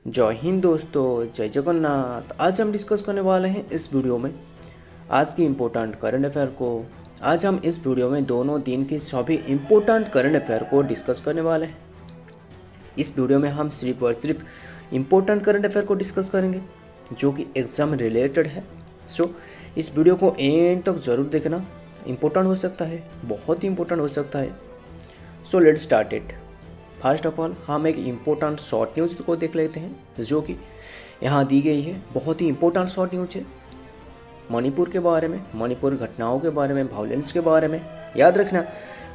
जय हिंद दोस्तों, जय जगन्नाथ। आज हम डिस्कस करने वाले हैं इस वीडियो में आज की इम्पोर्टेंट करंट अफेयर को। आज हम इस वीडियो में दोनों दिन की सभी इम्पोर्टेंट करंट अफेयर को डिस्कस करने वाले हैं। इस वीडियो में हम सिर्फ और सिर्फ इम्पोर्टेंट करंट अफेयर को डिस्कस करेंगे जो कि एग्ज़ाम रिलेटेड है। सो इस वीडियो को एंड तक ज़रूर देखना, इम्पोर्टेंट हो सकता है, बहुत ही इम्पोर्टेंट हो सकता है। So let's start it. First of all हम एक इम्पोर्टेंट शॉर्ट न्यूज़ को देख लेते हैं जो कि यहाँ दी गई है। बहुत ही इम्पोर्टेंट शॉर्ट न्यूज़ है मणिपुर के बारे में, मणिपुर घटनाओं के बारे में, वायलेंस के बारे में। याद रखना,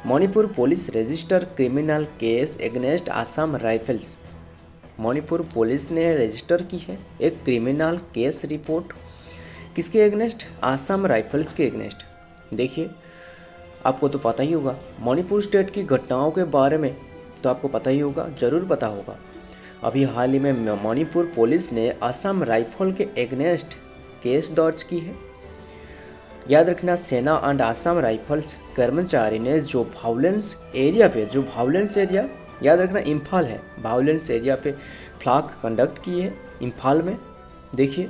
Manipur police register criminal case against Assam rifles. Manipur police ने रजिस्टर की है एक क्रिमिनल केस रिपोर्ट। किसके एगेंस्ट? आसाम राइफल्स के एगेंस्ट। देखिए, आपको तो पता ही होगा मणिपुर स्टेट की घटनाओं के बारे में, तो आपको पता ही होगा, ज़रूर पता होगा। अभी हाल ही में मणिपुर पुलिस ने असम राइफल के एगेंस्ट केस दर्ज की है। याद रखना, सेना एंड असम राइफल्स कर्मचारी ने जो वायलेंस एरिया याद रखना इम्फाल है, वायलेंस एरिया पे फ्लैग कंडक्ट की है इम्फाल में। देखिए,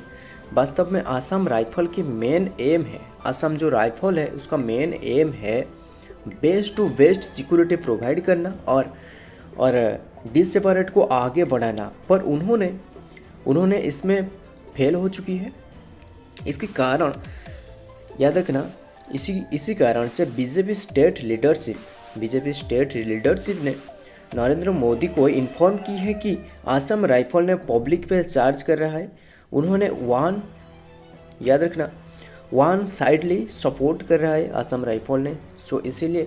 वास्तव में असम राइफल की मेन एम है, असम जो राइफल है उसका मेन एम है best to best security provide करना और डिसेपरेट को आगे बढ़ाना, पर उन्होंने इसमें फेल हो चुकी है। इसके कारण याद रखना, इसी कारण से बीजेपी स्टेट लीडरशिप ने नरेंद्र मोदी को इन्फॉर्म की है कि असम राइफल ने पब्लिक पे चार्ज कर रहा है। उन्होंने वन साइडली सपोर्ट कर रहा है असम राइफल ने। सो इसीलिए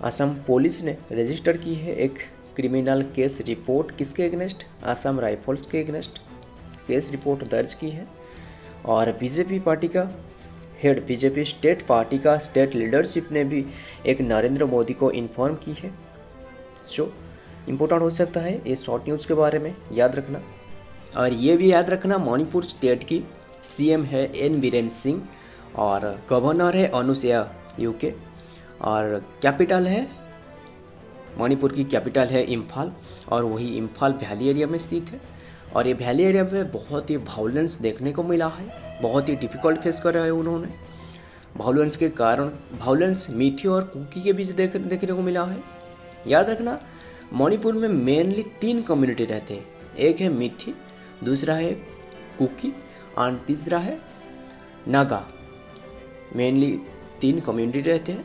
असम पुलिस ने रजिस्टर की है एक क्रिमिनल केस रिपोर्ट। किसके एगेंस्ट? असम राइफल्स के एगेंस्ट केस रिपोर्ट दर्ज की है। और बीजेपी पार्टी का हेड, बीजेपी स्टेट पार्टी का स्टेट लीडरशिप ने भी एक नरेंद्र मोदी को इन्फॉर्म की है। सो इम्पोर्टेंट हो सकता है ये शॉर्ट न्यूज़ के बारे में, याद रखना। और ये भी याद रखना, मणिपुर स्टेट की सीएम है एन बीरेन सिंह और गवर्नर है अनुसुईया यूके, और कैपिटल है, मणिपुर की कैपिटल है इम्फाल, और वही इम्फाल वैली एरिया में स्थित है। और ये वैली एरिया में बहुत ही वायलेंस देखने को मिला है, बहुत ही डिफ़िकल्ट फेस कर रहे हैं उन्होंने। वायलेंस के कारण मिथी और कुकी के बीच देखने को मिला है। याद रखना, मणिपुर में मेनली 3 कम्युनिटी रहते हैं। एक है मिथी, दूसरा है कुकी और तीसरा है नागा। मेनली 3 कम्युनिटी रहते हैं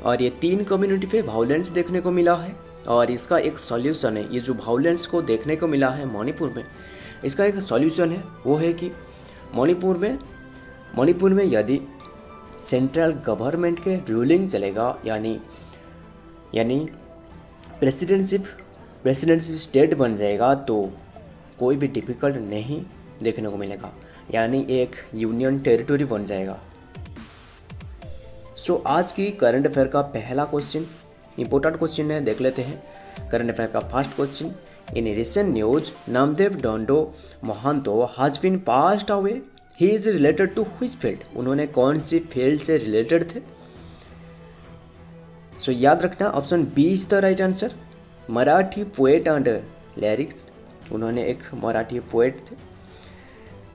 और ये 3 कम्युनिटी पे वायलेंस देखने को मिला है। और इसका एक सॉल्यूशन है, ये जो वायलेंस को देखने को मिला है मणिपुर में, इसका एक सॉल्यूशन है, वो है कि मणिपुर में यदि सेंट्रल गवर्नमेंट के रूलिंग चलेगा, यानी प्रेसिडेंशिप स्टेट बन जाएगा, तो कोई भी डिफ़िकल्ट नहीं देखने को मिलेगा, यानी एक यूनियन टेरिटरी बन जाएगा। सो आज की करंट अफेयर का पहला क्वेश्चन इंपॉर्टेंट क्वेश्चन है, देख लेते हैं। करंट अफेयर का first question, in recent news Namdev Dondo Mohanto has been passed away, he is related to which field? उन्होंने कौन सी फील्ड से रिलेटेड थे? सो याद रखना, option B is the right answer. Marathi poet and lyrics, उन्होंने एक मराठी पोएट थे।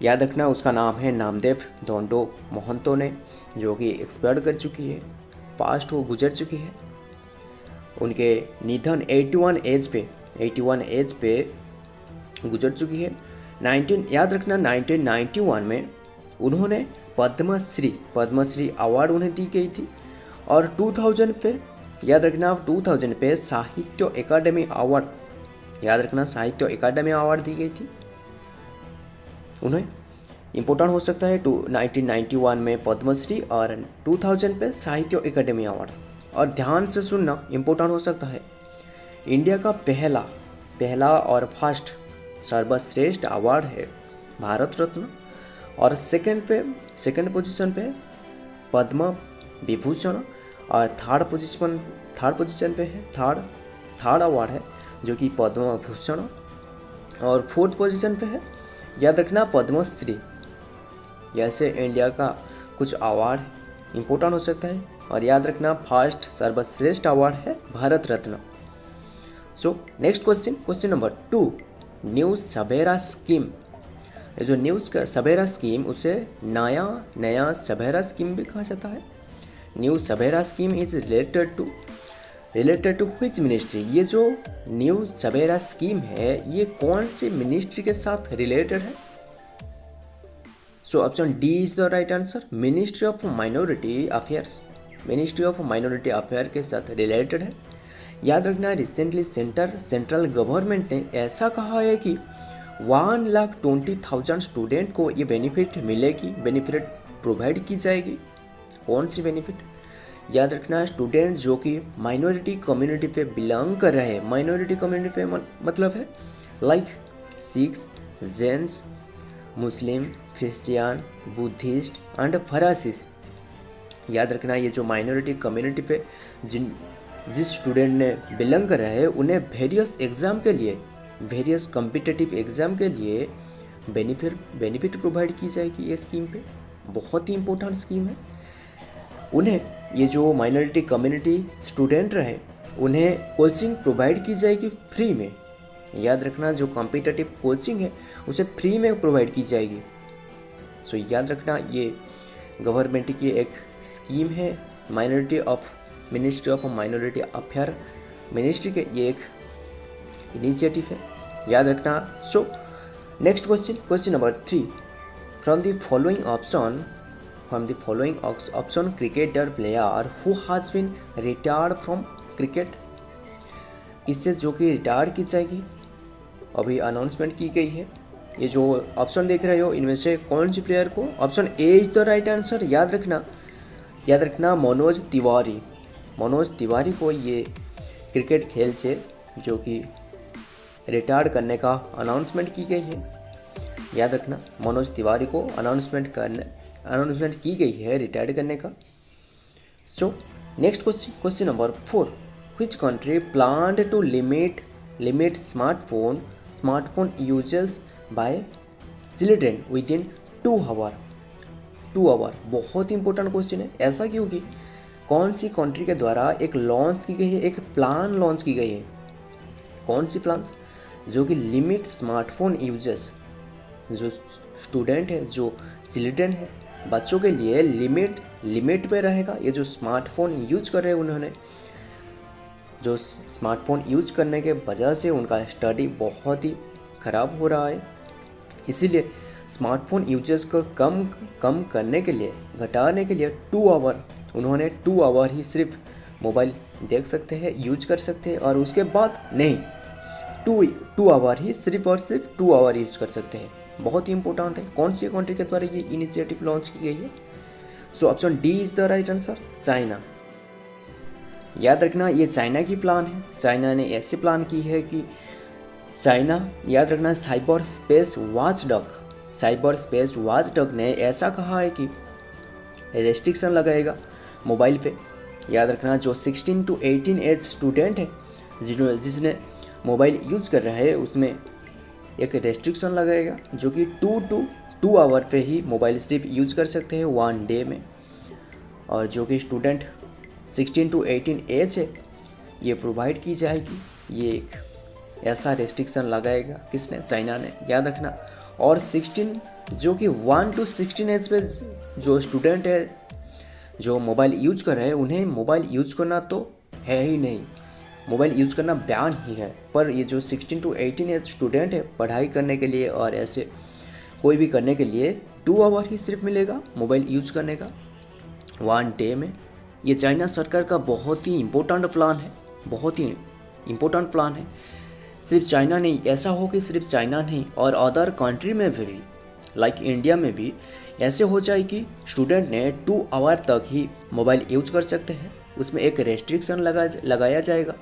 याद रखना, उसका नाम है नामदेव डोंडो मोहंतो ने, जो कि एक्सपायर कर चुकी है, पास्ट हो गुजर चुकी है। उनके निधन 81 एज पे गुजर चुकी है। याद रखना, 1991 में उन्होंने पद्मश्री अवार्ड उन्हें दी गई थी। और 2000 पे याद रखना, 2000 पे साहित्य अकादमी अवार्ड, याद रखना, साहित्य अकादमी अवार्ड दी गई थी उन्हें। इम्पोर्टेंट हो सकता है 1991 में पद्मश्री और 2000 पे साहित्य अकादमी अवार्ड। और ध्यान से सुनना, इम्पोर्टेंट हो सकता है, इंडिया का पहला और फर्स्ट सर्वश्रेष्ठ अवार्ड है भारत रत्न। और सेकंड पोजीशन पे पद्म विभूषण, और थर्ड पोजीशन पे है थर्ड अवार्ड है जो कि पद्म भूषण, और फोर्थ पोजीशन पे है, याद रखना, पद्मश्री। जैसे इंडिया का कुछ अवार्ड इम्पोर्टेंट हो सकता है। और याद रखना, फर्स्ट सर्वश्रेष्ठ अवार्ड है Bharat Ratna. So next question number 2, new Savera scheme, ये जो न्यू सवेरा स्कीम उसे नया सवेरा स्कीम भी कहा जाता है। New Savera scheme is related to which ministry, ये जो न्यू सवेरा स्कीम है ये कौन सी मिनिस्ट्री के साथ रिलेटेड है? So option D is the right answer, ministry of minority affairs, ministry of minority affair के साथ रिलेटेड है। याद रखना, रिसेंटली सेंट्रल गवर्नमेंट ने ऐसा कहा है कि 1,20,000 स्टूडेंट को ये बेनिफिट मिलेगी, बेनिफिट प्रोवाइड की जाएगी। कौन सी बेनिफिट? याद रखना, स्टूडेंट जो कि माइनॉरिटी कम्युनिटी पे बिलोंग कर रहे हैं, माइनॉरिटी कम्युनिटी पे मतलब है like Sikhs, Jains, Muslim, Christian, Buddhist and Parsis. याद रखना, ये जो माइनॉरिटी कम्युनिटी पे जिस स्टूडेंट ने बिलोंग कर रहे हैं उन्हें वेरियस कॉम्पिटिटिव एग्ज़ाम के लिए बेनिफिट प्रोवाइड की जाएगी ये स्कीम पे। बहुत ही इंपॉर्टेंट स्कीम है। उन्हें, ये जो माइनॉरिटी कम्युनिटी स्टूडेंट रहे उन्हें कोचिंग प्रोवाइड की जाएगी फ्री में। याद रखना, जो कॉम्पिटिटिव कोचिंग है उसे फ्री में प्रोवाइड की जाएगी। सो याद रखना, ये गवर्नमेंट की एक स्कीम है, ministry of minority affair ministry के ये एक इनिशिएटिव है। याद रखना। So next question number 3, from the following option cricketer player who has been retired from cricket, इससे जो कि रिटायर की जाएगी अभी अनाउंसमेंट की गई है। ये जो ऑप्शन देख रहे हो इनमें से कौन सी प्लेयर को? Option A is the right answer. याद रखना मनोज तिवारी को ये क्रिकेट खेल से जो कि रिटायर करने का अनाउंसमेंट की गई है। याद रखना, मनोज तिवारी को अनाउंसमेंट की गई है रिटायर करने का। So next question number 4, which country planned to limit smartphone uses by children with in 2 hour. बहुत इंपॉर्टेंट क्वेश्चन है। ऐसा क्योंकि कौन सी कंट्री के द्वारा एक प्लान लॉन्च की गई है? कौन सी प्लान? जो कि लिमिट स्मार्टफोन यूजेस, जो स्टूडेंट है, जो चिल्ड्रन है, बच्चों के लिए लिमिट पे रहेगा। ये जो स्मार्टफोन यूज कर रहे हैं उन्होंने, जो स्मार्टफोन यूज करने के वजह से उनका स्टडी बहुत ही ख़राब हो रहा है, इसीलिए स्मार्टफोन यूजेस को कम करने के लिए, घटाने के लिए 2 आवर, उन्होंने 2 आवर ही सिर्फ मोबाइल देख सकते हैं, यूज कर सकते हैं, और उसके बाद नहीं, 2 आवर ही सिर्फ और सिर्फ 2 आवर यूज कर सकते हैं। बहुत ही इंपॉर्टेंट है। कौन सी कंट्री के द्वारा ये इनिशिएटिव लॉन्च की गई है? So option D is the right answer, China. याद रखना, ये चाइना की प्लान है। चाइना ने ऐसे प्लान की है कि याद रखना, साइबर स्पेस वॉचडॉग ने ऐसा कहा है कि रेस्ट्रिक्शन लगाएगा मोबाइल पे। याद रखना, जो 16 to 18 एज स्टूडेंट है जिसने मोबाइल यूज़ कर रहा है उसमें एक रेस्ट्रिक्शन लगाएगा, जो कि 2 आवर पे ही मोबाइल सिर्फ यूज कर सकते हैं 1 डे में। और जो कि स्टूडेंट 16 to 18 एज है ये प्रोवाइड की जाएगी। ये एक ऐसा रेस्ट्रिक्शन लगाएगा किसने? चाइना ने। याद रखना, और 16 जो कि 1 to 16 एज पे जो स्टूडेंट है जो मोबाइल यूज कर रहे हैं उन्हें मोबाइल यूज करना तो है ही नहीं, मोबाइल यूज करना बैन ही है। पर ये जो 16 to 18 एज स्टूडेंट है पढ़ाई करने के लिए और ऐसे कोई भी करने के लिए 2 आवर ही सिर्फ मिलेगा मोबाइल यूज करने का 1 डे में। ये चाइना सरकार का बहुत ही इम्पोर्टेंट प्लान है, बहुत ही इम्पोर्टेंट प्लान है। सिर्फ चाइना नहीं, ऐसा हो कि सिर्फ चाइना नहीं और अदर कंट्री में भी लाइक इंडिया में भी ऐसे हो जाए कि स्टूडेंट ने 2 आवर तक ही मोबाइल यूज कर सकते हैं, उसमें एक रेस्ट्रिक्शन लगाया जाएगा।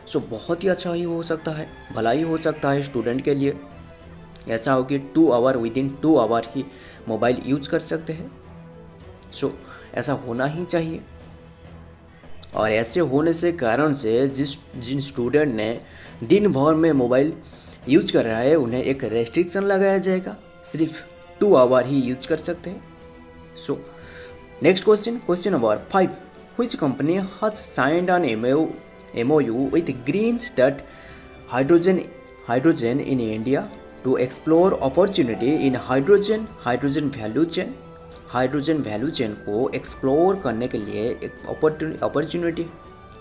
सो बहुत ही अच्छा ही हो सकता है, भला ही हो सकता है स्टूडेंट के लिए। ऐसा हो कि 2 आवर विदिन 2 आवर ही मोबाइल यूज कर सकते हैं। सो ऐसा होना ही चाहिए। और ऐसे होने से कारण से जिन स्टूडेंट ने दिन भर में मोबाइल यूज कर रहा है उन्हें एक रेस्ट्रिक्शन लगाया जाएगा, सिर्फ 2 आवर ही यूज कर सकते हैं। So next question number 5, which company has signed an MOU with Green Start hydrogen in India to explore opportunity in hydrogen value chain को एक्सप्लोर करने के लिए एक अपॉर्चुनिटी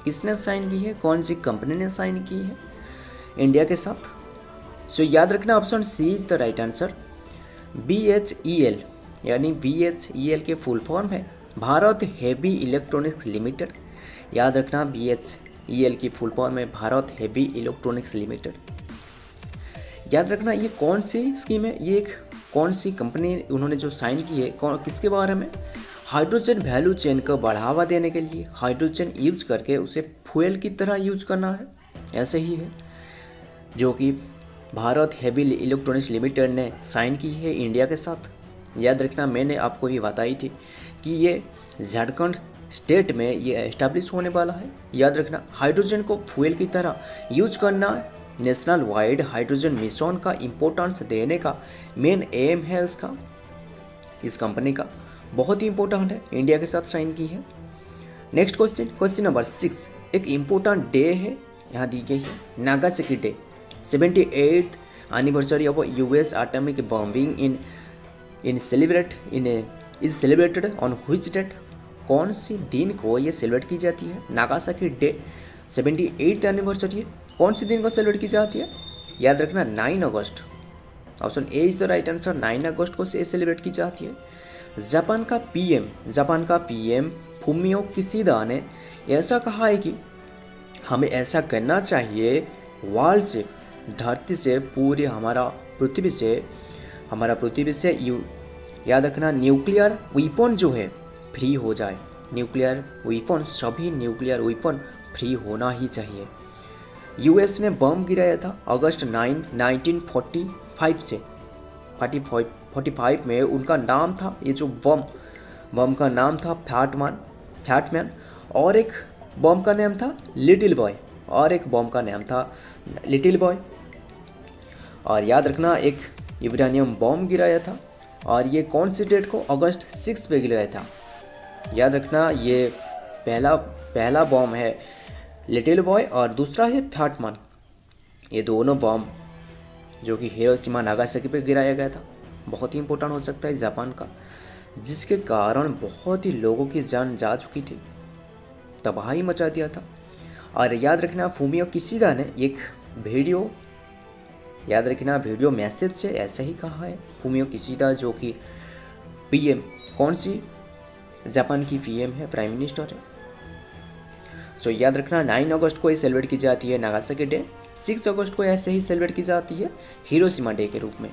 किसने साइन की है, कौन सी कंपनी ने साइन की है इंडिया के साथ। सो याद रखना option C is the right answer. BHEL यानी BHEL के फुल फॉर्म है भारत हेवी इलेक्ट्रॉनिक्स लिमिटेड। याद रखना BHEL की फुल फॉर्म है भारत हेवी इलेक्ट्रॉनिक्स लिमिटेड। याद रखना ये कौन सी स्कीम है, ये एक कौन सी कंपनी उन्होंने जो साइन की है, किसके बारे में, हाइड्रोजन वैल्यू चेन को बढ़ावा देने के लिए हाइड्रोजन यूज करके उसे फ्यूल की तरह यूज करना है, ऐसे ही है जो कि भारत हेवी इलेक्ट्रॉनिक्स लिमिटेड ने साइन की है इंडिया के साथ। याद रखना मैंने आपको ये बताई थी कि ये झारखंड स्टेट में ये एस्टैब्लिश होने वाला है। याद रखना हाइड्रोजन को फ्यूल की तरह यूज करना नेशनल वाइड हाइड्रोजन मिशन का इम्पोर्टेंस देने का मेन एम है इसका, इस कंपनी का बहुत ही इंपॉर्टेंट है, इंडिया के साथ साइन की है। नेक्स्ट क्वेश्चन नंबर 6, एक इम्पोर्टेंट डे है यहाँ दी गई है Nagasaki day 78th anniversary of US atomic bombing is celebrated on which date. कौन सी दिन को ये सेलिब्रेट की जाती है, नागासाकी डे 78th एनिवर्सरी है, कौन सी दिन को सेलिब्रेट की जाती है। याद रखना 9 अगस्त, option A is the right answer. 9 अगस्त को सेलिब्रेट की जाती है। जापान का पीएम फूमियो किशिदा ने ऐसा कहा है कि हमें ऐसा करना चाहिए वर्ल्ड से, धरती से, पूरी हमारा पृथ्वी से याद रखना न्यूक्लियर वेपन जो है फ्री हो जाए। न्यूक्लियर वेपन, सभी न्यूक्लियर वेपन फ्री होना ही चाहिए। US ने बम गिराया था अगस्त 9, 1945 से 45 में। उनका नाम था, ये जो बम का नाम था फैटमैन, और एक बम का नाम था लिटिल बॉय, और याद रखना एक यूरेनियम बम गिराया था, और ये कौन सी डेट को, अगस्त 6 पे गिराया था। याद रखना ये पहला बम है लिटिल बॉय और दूसरा है फैटमैन। ये दोनों बम जो कि हिरोशिमा नागासाकी पे गिराया गया था, बहुत ही इंपॉर्टेंट हो सकता है जापान का, जिसके कारण बहुत ही लोगों की जान जा चुकी थी, तबाही मचा दिया था। और याद रखना फूमियो किशिदा ने एक वीडियो मैसेज से ऐसा ही कहा है। फूमियो किशिदा जो कि पीएम, कौन सी जापान की पीएम है, प्राइम मिनिस्टर है। सो याद रखना 9 अगस्त को ये सेलिब्रेट की जाती है नागासाकी डे। 6 अगस्त को ऐसे ही सेलिब्रेट की जाती है हिरोशिमा डे के रूप में।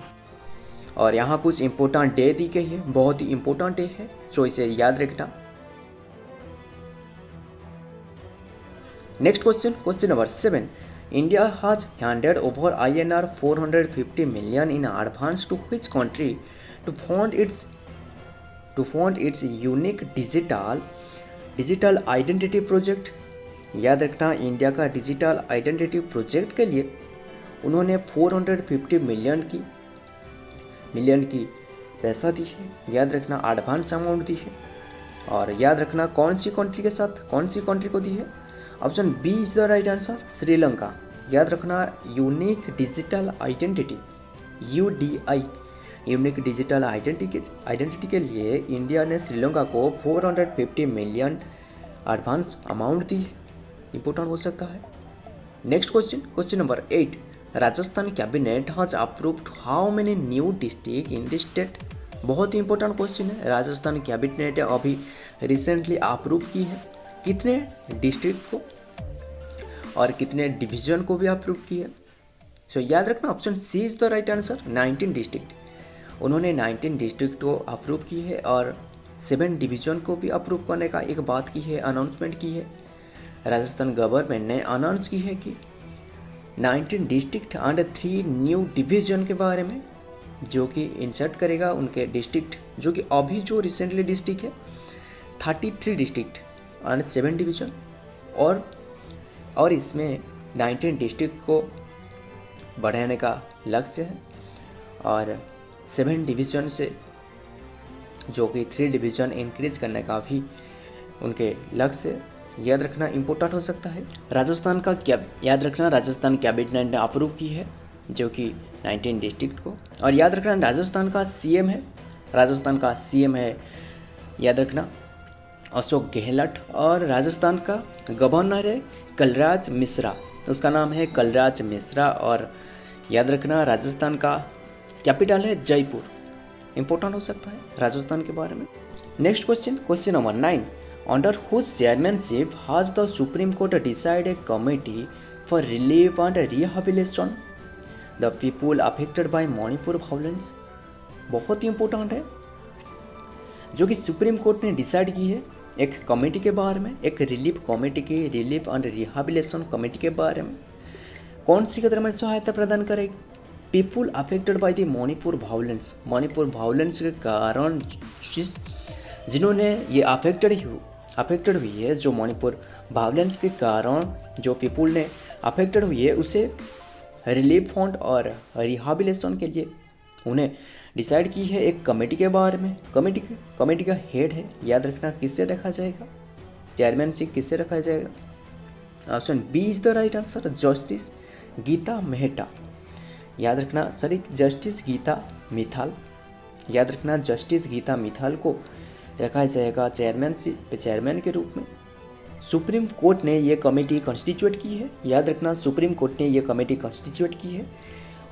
और यहाँ कुछ इंपॉर्टेंट डे दी गई है, बहुत ही इंपॉर्टेंट डे है, सो इसे याद रखना। Next question number 7, India has handed over INR 450 million in advance to which country to fund its unique digital identity project। याद रखना इंडिया का डिजिटल आइडेंटिटी प्रोजेक्ट के लिए उन्होंने 450 मिलियन की पैसा दी है। याद रखना एडवांस अमाउंट दी है। और याद रखना कौन सी कंट्री को दी है, option B is the right answer, Sri Lanka. याद रखना unique digital identity UDI, unique digital identity के लिए इंडिया ने श्रीलंका को 450 मिलियन एडवांस अमाउंट दी है, इंपॉर्टेंट हो सकता है। Next question number 8, Rajasthan cabinet has approved how many new district in this state. बहुत ही इंपॉर्टेंट क्वेश्चन है। राजस्थान कैबिनेट ने अभी रिसेंटली अप्रूव की है कितने डिस्ट्रिक्ट को और कितने डिवीजन को भी अप्रूव की है। सो याद रखना option C is the right answer, 19 district. उन्होंने 19 डिस्ट्रिक्ट को अप्रूव की है और 7 डिवीजन को भी अप्रूव करने का एक बात की है, अनाउंसमेंट की है। राजस्थान गवर्नमेंट ने अनाउंस की है कि 19 डिस्ट्रिक्ट एंड 3 न्यू डिवीजन के बारे में, जो कि इंसर्ट करेगा उनके डिस्ट्रिक्ट, जो कि अभी जो रिसेंटली डिस्ट्रिक्ट है 33 डिस्ट्रिक्ट एंड 7 डिवीजन, और इसमें 19 डिस्ट्रिक्ट को बढ़ाने का लक्ष्य है और 7 डिवीजन से जो कि 3 डिवीजन इंक्रीज करने का भी उनके लक्ष्य। याद रखना इम्पोर्टेंट हो सकता है। राजस्थान कैबिनेट ने अप्रूव की है जो कि 19 डिस्ट्रिक्ट को। और याद रखना राजस्थान का सीएम है, राजस्थान का सीएम है याद रखना अशोक गहलोत। और राजस्थान का गवर्नर है कलराज मिश्रा, उसका नाम है कलराज मिश्रा। और याद रखना राजस्थान का कैपिटल है जयपुर। इंपॉर्टेंट हो सकता है राजस्थान के बारे में। Next question, question number 9, under whose chairmanship has the supreme court decide a committee for relief and rehabilitation the people affected by Manipur violence. बहुत ही इंपॉर्टेंट है, जो कि सुप्रीम कोर्ट ने डिसाइड की है एक कमेटी के बारे में, एक रिलीफ कमेटी के, रिलीफ एंड रिहेबिलिटेशन कमेटी के बारे में। कौन सी कदर में सहायता प्रदान करेगी? People affected by the Manipur violence, Manipur violence के कारण जिन्होंने ये अफेक्टेड हुई है, जो मणिपुर वायलेंस के कारण जो पीपुल ने अफेक्टेड हुई है, उसे रिलीफ फंड और रिहेबिलिटेशन के लिए उन्हें डिसाइड की है एक कमेटी के बारे में। कमेटी का हेड है याद रखना किससे रखा जाएगा, चेयरमैनशिप किससे रखा जाएगा? Option B is the right answer, justice Gita Mehta. याद रखना सॉरी जस्टिस गीता मिथाल, याद रखना जस्टिस गीता मिथाल को रखा जाएगा चेयरमैन के रूप में। सुप्रीम कोर्ट ने ये कमेटी कॉन्स्टिट्यूट की है, याद रखना सुप्रीम कोर्ट ने ये कमेटी कॉन्स्टिट्यूट की है।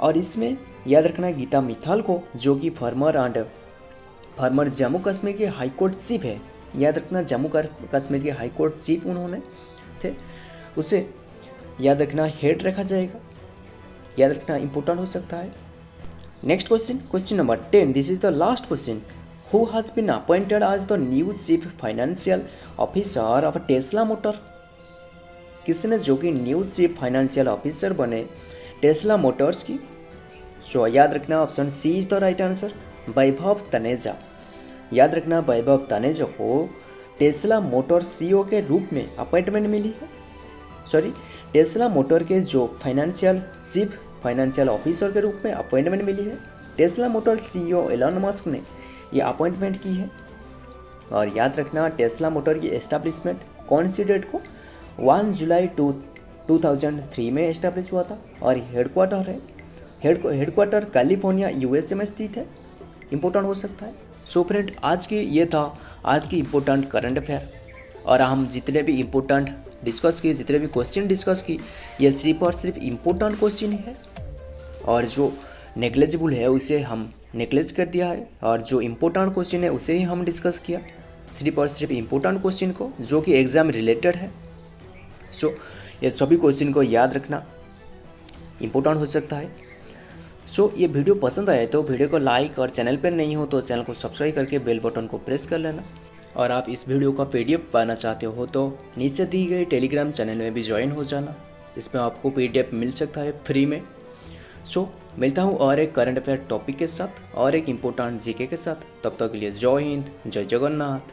और इसमें याद रखना गीता मिथाल को, जो कि फॉर्मर जम्मू कश्मीर के हाई कोर्ट चीफ है, याद रखना जम्मू कश्मीर के हाई कोर्ट चीफ उन्होंने थे, उसे याद रखना हेड रखा जाएगा। याद रखना इंपॉर्टेंट हो सकता है। Next question, question number 10, this is the last question. Who has been appointed as the new chief financial officer of Tesla motor? किसने जो कि न्यू चीफ फाइनेंशियल ऑफिसर बने टेस्ला मोटर्स की? सो याद रखना option C is the right answer, Vaibhav Taneja. याद रखना वैभव तनेजा को टेस्ला मोटर सीईओ के रूप में अपॉइंटमेंट मिली है, सॉरी टेस्ला मोटर के जो चीफ फाइनेंशियल ऑफिसर के रूप में अपॉइंटमेंट मिली है। Tesla motor CEO Elon Musk ने ये अपॉइंटमेंट की है। और याद रखना टेस्ला मोटर की एस्टैब्लिशमेंट कौन सी डेट को? 1 जुलाई 2003 में एस्टैब्लिश हुआ था। और हेडक्वार्टर कैलिफोर्निया यूएसए में स्थित है। इंपॉर्टेंट हो सकता है। सो फ्रेंड, आज की इम्पोर्टेंट करंट अफेयर, और हम जितने भी इम्पोर्टेंट डिस्कस किए, जितने भी क्वेश्चन डिस्कस किए, ये सिर्फ और सिर्फ इम्पोर्टेंट क्वेश्चन है। और जो नेग्लेजिबल है उसे हम नेग्लेक्ट कर दिया है, और जो इम्पोर्टेंट क्वेश्चन है उसे ही हम डिस्कस किया, सिर्फ और सिर्फ इम्पोर्टेंट क्वेश्चन को, जो कि एग्ज़ाम रिलेटेड है। सो ये सभी क्वेश्चन को याद रखना इम्पोर्टेंट हो सकता है। सो ये वीडियो पसंद आए तो वीडियो को लाइक, और चैनल पर नहीं हो तो चैनल को सब्सक्राइब करके बेल बटन को प्रेस कर लेना। और आप इस वीडियो का पीडीएफ पाना चाहते हो तो नीचे दी गई टेलीग्राम चैनल में भी ज्वाइन हो जाना, इसमें आपको पीडीएफ मिल सकता है फ्री में। सो मिलता हूँ और एक करंट अफेयर टॉपिक के साथ और एक इम्पोर्टेंट जीके के साथ। तब तक के लिए जय हिंद, जय जगन्नाथ।